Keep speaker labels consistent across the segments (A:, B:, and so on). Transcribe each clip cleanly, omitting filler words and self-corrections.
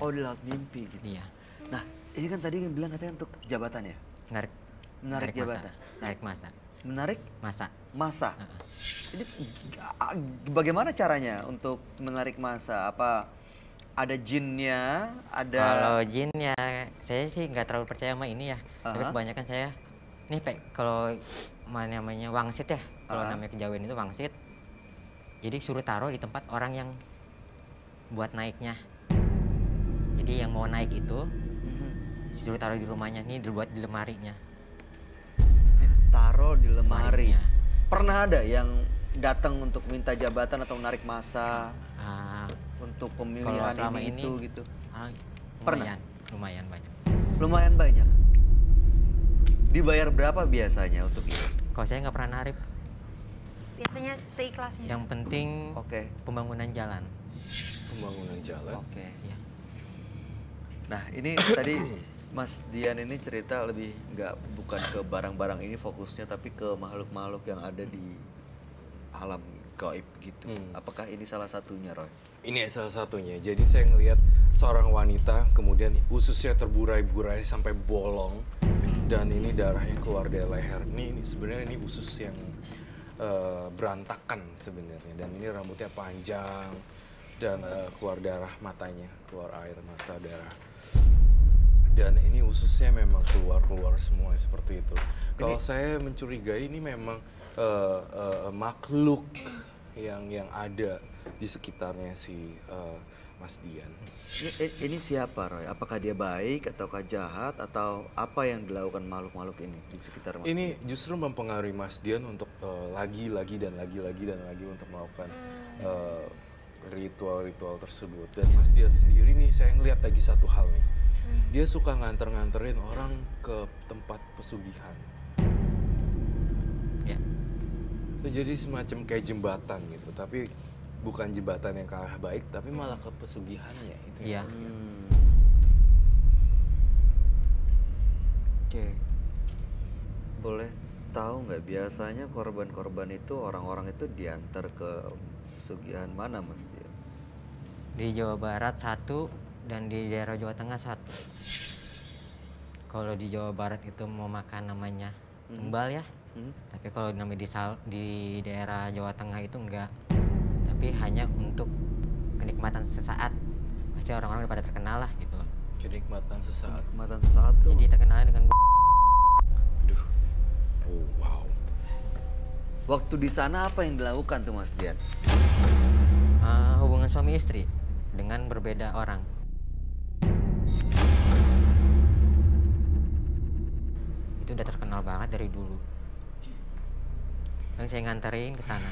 A: Oh, di laut mimpi gitu.
B: Iya.
A: Nah, ini kan tadi yang bilang katanya untuk jabatan ya?
B: Menarik
A: Menarik
B: masa.
A: jabatan.
B: Menarik masa.
A: Menarik
B: Masa.
A: masa.
B: Heeh.
A: Ini bagaimana caranya untuk menarik masa? Apa ada jinnya?
B: Kalau
A: Ada
B: jin ya saya sih nggak terlalu percaya sama ini ya. Tapi
A: Aha,
B: kebanyakan saya nih kalau namanya wangsit ya. Kalau
A: aha.
B: namanya kejawen itu wangsit. Jadi suruh taruh di tempat orang yang buat naiknya. Jadi yang mau naik itu
A: Mhm.
B: suruh taruh di rumahnya nih dibuat di lemarinya.
A: Ditaruh di lemari.
B: Lemarinya.
A: Pernah ada yang datang untuk minta jabatan atau menarik masa
B: Ah,
A: untuk
B: kalau
A: pemilihan
B: selama
A: ini
B: ini
A: itu gitu?
B: ah,
A: Pernah?
B: lumayan banyak.
A: Lumayan banyak. Dibayar berapa biasanya untuk itu?
B: Kalau saya nggak pernah narik.
C: Biasanya seikhlasnya.
B: Yang penting
A: Oke,
B: pembangunan jalan.
D: Pembangunan jalan.
A: oke.
B: Ya.
A: Nah, ini tadi Mas Dian ini cerita lebih bukan ke barang-barang ini fokusnya, tapi ke makhluk-makhluk yang ada di alam gaib gitu. Apakah ini salah satunya, Roy?
D: Ini salah satunya. Jadi saya ngelihat seorang wanita kemudian ususnya terburai-burai sampai bolong dan ini darahnya keluar dari leher. Ini sebenarnya ini usus yang berantakan sebenarnya dan ini rambutnya panjang dan keluar darah matanya, keluar air mata darah. Dan ini ususnya memang keluar semua seperti itu. Kalau saya mencurigai ini memang makhluk yang ada di sekitarnya si Mas Dian.
A: Ini siapa, Roy? Apakah dia baik ataukah jahat atau apa yang dilakukan makhluk-makhluk ini di sekitar Mas
D: Ini
A: Dian?
D: justru mempengaruhi Mas Dian untuk lagi dan lagi untuk melakukan ritual-ritual tersebut. Dan Mas Dian sendiri nih saya ngeliat lagi satu hal nih. Dia suka nganterin orang ke tempat pesugihan.
B: Ya.
D: Itu jadi semacam kayak jembatan gitu, tapi bukan jembatan yang ke arah baik, tapi malah ke pesugihannya itu.
B: Iya.
A: Oke. Boleh tahu nggak biasanya korban-korban itu orang-orang itu diantar ke pesugihan mana, Mas Dian?
B: Di Jawa Barat satu dan di daerah Jawa Tengah satu. Kalau di Jawa Barat itu mau makan namanya tumbal ya. Tapi kalau namanya di daerah Jawa Tengah itu enggak. Tapi hanya untuk kenikmatan sesaat. Pasti orang-orang udah pada terkenal lah gitu.
D: Kenikmatan sesaat.
A: Matan satu.
B: Jadi terkenal dengan
D: Aduh. Oh, wow.
A: Waktu di sana apa yang dilakukan tuh, Mas Dian?
B: hubungan suami istri dengan berbeda orang. Itu udah terkenal banget dari dulu. Yang saya nganterin ke sana.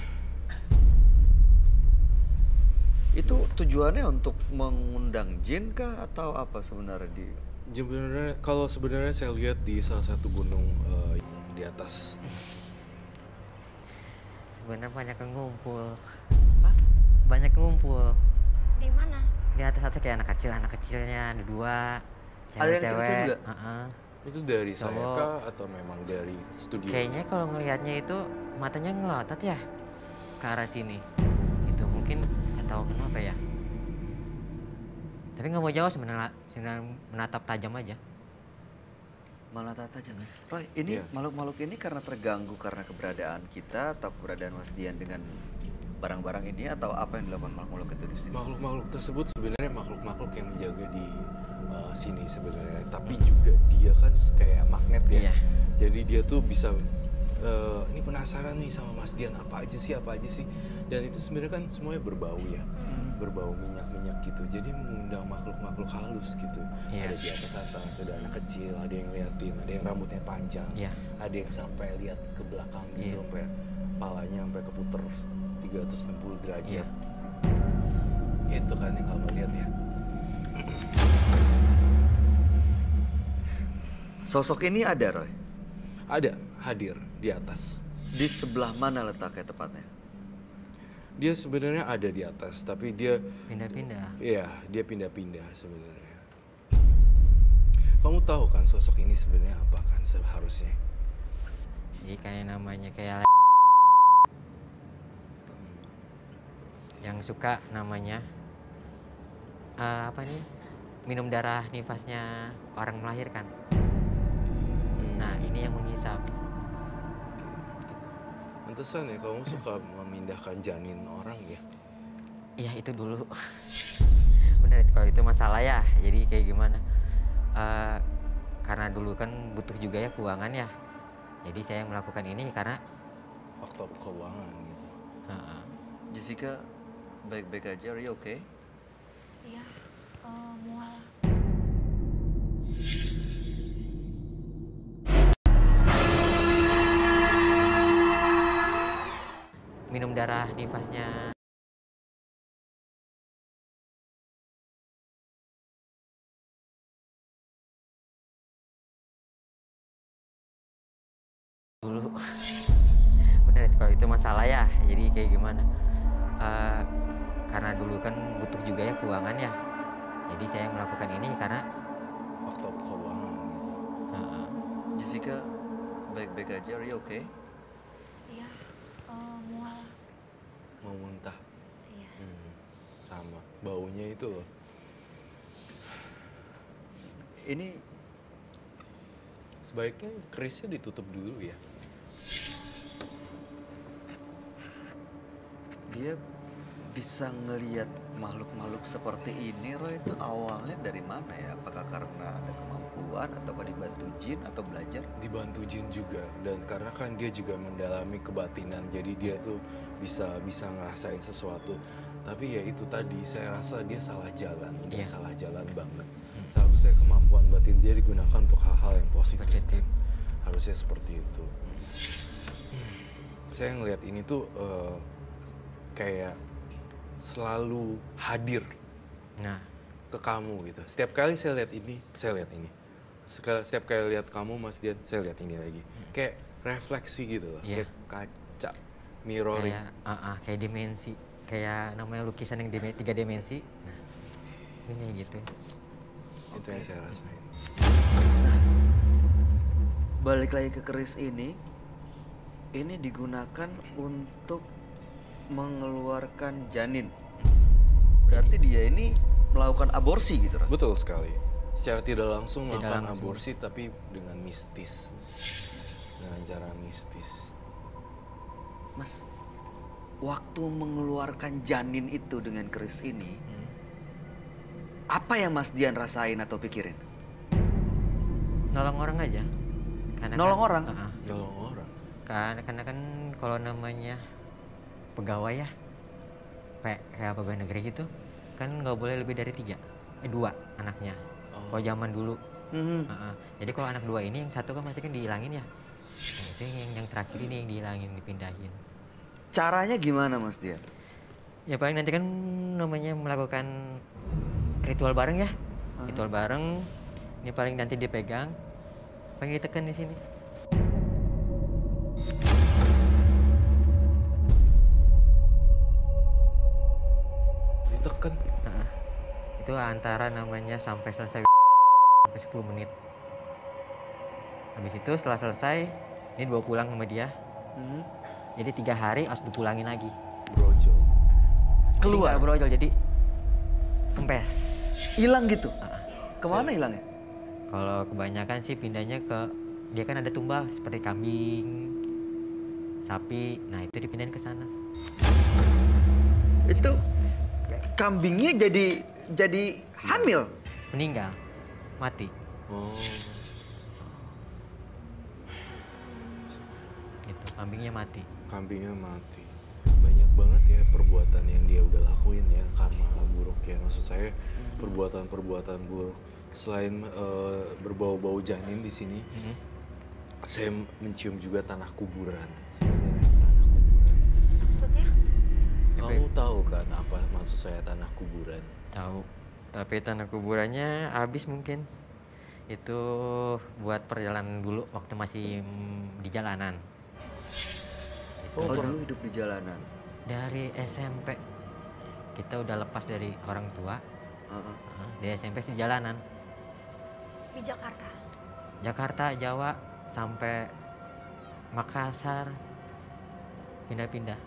A: Itu tujuannya untuk mengundang jin kah atau apa sebenarnya di?
D: Sebenarnya saya lihat di salah satu gunung yang di atas.
B: Sebenarnya banyak yang ngumpul.
A: Hah?
B: Banyak ngumpul.
C: Di mana?
B: Di atas kayak anak kecilnya ada dua.
A: Ada yang
B: Cewek-cewek.
A: kecil juga?
D: Itu dari saya
B: Cowok.
D: kah atau memang dari studio?
B: Kayaknya kalau ngelihatnya itu matanya ngelotot ya ke arah sini. Gitu mungkin nggak tahu kenapa ya. Tapi nggak mau jawab sebenarnya menatap tajam aja.
A: Malah tata aja. Roy, ini
D: Iya.
A: makhluk-makhluk ini karena terganggu karena keberadaan kita atau keberadaan Mas Dian dengan barang-barang ini atau apa yang dilakukan makhluk-makhluk itu di sini?
D: Makhluk-makhluk tersebut sebenarnya makhluk-makhluk yang menjaga di sini sebenarnya. Tapi juga dia kan kayak magnet ya.
B: Iya.
D: Jadi dia tuh bisa ini penasaran nih sama Mas Dian apa aja sih. Dan itu sebenarnya kan semuanya berbau ya. Berbau minyak-minyak gitu. Jadi mengundang makhluk-makhluk halus gitu.
B: Iya.
D: Ada di atas, ada anak kecil, ada yang liatin, ada yang rambutnya panjang.
B: Iya.
D: Ada yang sampai lihat ke belakang gitu
B: Iya.
D: sampai palanya sampai keputer 360 derajat.
B: Iya.
D: Itu kan yang kamu lihat ya.
A: Sosok ini ada, Roy?
D: Ada hadir di atas.
A: Di sebelah mana letaknya tepatnya?
D: Dia sebenarnya ada di atas, tapi dia
B: Pindah-pindah.
D: iya, dia pindah-pindah sebenarnya. Kamu tahu kan sosok ini sebenarnya apa kan seharusnya?
B: Jadi kayak namanya kayak yang suka namanya apa nih minum darah nifasnya orang melahirkan. Nah, ini yang menghisap.
D: Pantesan ya kamu suka memindahkan janin orang ya?
B: Iya, itu dulu. Bener, kalau itu masalah ya. Jadi kayak gimana? Karena dulu kan butuh juga ya keuangan ya. Jadi saya melakukan ini karena
D: Faktor keuangan gitu.
B: uh,
A: Jessica baik-baik aja, are you okay?
C: Iya, mual.
B: minum darah nifasnya dulu. Bener, kalau itu masalah ya. Jadi kayak gimana? Karena dulu kan butuh juga ya keuangan ya. Jadi saya melakukan ini karena
D: Faktor keuangan gitu.
B: uh,
A: Jessica baik-baik aja, are you okay?
C: Iya, mual.
D: Mau muntah.
C: Iya.
D: Sama. Baunya itu loh.
A: Ini
D: Sebaiknya kerisnya ditutup dulu ya.
A: dia bisa ngelihat makhluk-makhluk seperti ini, Roy, itu awalnya dari mana ya? Apakah karena ada kemampuan atau dibantu jin atau belajar?
D: Dibantu jin juga, dan karena kan dia juga mendalami kebatinan, jadi dia tuh bisa ngerasain sesuatu. Tapi ya itu tadi, saya rasa dia salah jalan, udah
B: Iya.
D: salah jalan banget. Seharusnya kemampuan batin dia digunakan untuk hal-hal yang positif.
B: Positif.
D: Harusnya seperti itu. Saya ngelihat ini tuh kayak selalu hadir
B: nah
D: ke kamu gitu. Setiap kali saya lihat ini, saya lihat ini. Setiap kali lihat kamu, Mas Dian, saya lihat ini lagi. Kayak refleksi gitu loh,
B: Iya.
D: kayak kaca, mirroring.
B: kayak dimensi, kayak namanya lukisan yang 3 dimensi. Nah, ini kayak gitu.
D: Itu yang saya rasain.
A: Balik lagi ke keris ini digunakan untuk mengeluarkan janin. Berarti dia ini melakukan aborsi gitu, Roy?
D: Betul sekali. Secara tidak langsung
B: Tidak
D: melakukan
B: langsung.
D: aborsi, tapi dengan mistis, dengan cara mistis.
A: Mas, waktu mengeluarkan janin itu dengan keris ini, apa yang Mas Dian rasain atau pikirin?
B: Nolong orang aja.
A: Nolong orang?
D: Nolong orang.
B: Karena kan kalau namanya pegawai ya, kayak pegawai negeri gitu, kan nggak boleh lebih dari 2 anaknya.
D: Oh.
B: Kalau zaman dulu.
A: Mhm.
B: Jadi kalau anak 2 ini, yang satu kan pasti kan dihilangin ya. Nah, itu yang terakhir ini yang dihilangin, dipindahin.
A: Caranya gimana, Mas Dian?
B: Ya paling nanti kan namanya melakukan ritual bareng ya. Ritual bareng. Ini paling nanti dipegang, paling ditekan di sini.
D: Ditekan.
B: Itu antara namanya sampai selesai sampai 10 menit. Habis itu setelah selesai, ini dibawa pulang sama dia.
A: Mhm.
B: Jadi 3 hari harus dipulangin lagi.
D: Brojol.
A: Keluar?
B: Jadi nggak brojol, jadi kempes.
A: Hilang gitu? Kemana hilangnya?
B: Kalau kebanyakan sih pindahnya ke, dia kan ada tumbal seperti kambing, sapi. Nah itu dipindahin ke sana.
A: Itu kambingnya jadi hamil.
B: Meninggal, mati.
D: Oh.
B: Gitu, kambingnya mati.
D: Kambingnya mati. Banyak banget ya perbuatan yang dia udah lakuin ya, karma buruk ya. Maksud saya perbuatan-perbuatan buruk. Selain berbau-bau janin di sini, saya mencium juga tanah kuburan. Sebenarnya tanah kuburan.
C: Maksudnya?
D: Kamu tahu kan apa maksud saya tanah kuburan?
B: Tahu. Tapi tanah kuburannya habis mungkin. Itu buat perjalanan dulu waktu masih di jalanan.
A: Oh, dulu hidup di jalanan.
B: Dari SMP kita udah lepas dari orang tua. Dari SMP di jalanan.
C: Di Jakarta.
B: Jakarta, Jawa, sampai Makassar, pindah-pindah.